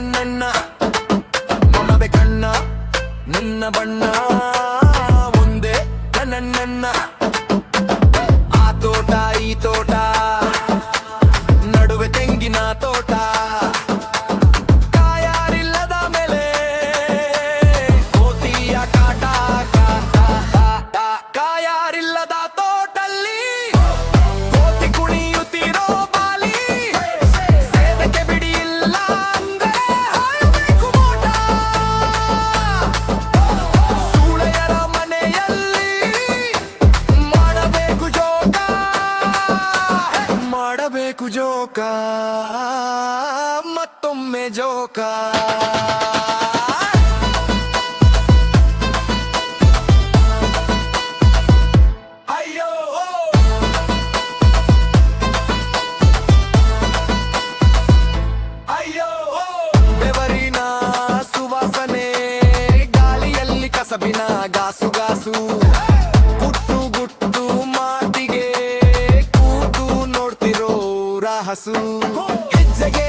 ನನ್ನ ಮಮದೆ ಕಣ್ಣ ನಿನ್ನ ಬಣ್ಣ ಒಂದೇ ನನ್ನ ಆ ತೋಟ ಈ ತೋಟ ನಡುವೆ ತೆಂಗಿನ ತೋಟ ಕಾಯಾರಿಲ್ಲದ ಮೇಲೆ ಕೋತಿಯ ಕಾಟ ಕಾಯಾರಿಲ್ಲದ ತೋಟಲ್ಲಿ ಕೋತಿ ಕುಣಿಯುತ್ತಿರೋ ಬಾಲಿ ಸೇದಕ್ಕೆ ಬಿಡಿ ಇಲ್ಲ ಅಂದ್ರೆ ಹಾಯಬೇಕು ಮೋಟ ಸೂಳೆಯರ ಮನೆಯಲ್ಲಿ ಮಾಡಬೇಕು ಜೋಕ ಮತ್ತೊಮ್ಮೆ ಜೋಕ ಅಯ್ಯೋ ಅಯ್ಯೋ ಬೆವರಿನ ಸುವಾಸನೆ ಗಾಳಿಯಲ್ಲಿ ಕಸಬಿನ ಗಾಸು ಗಾಸು ಗುಟ್ಟು ಗುಟ್ಟು ಮಾತಿಗೆ ಕೂತು ನೋಡ್ತಿರೋ ರಹಸು ಹೆಜ್ಜೆಗೆ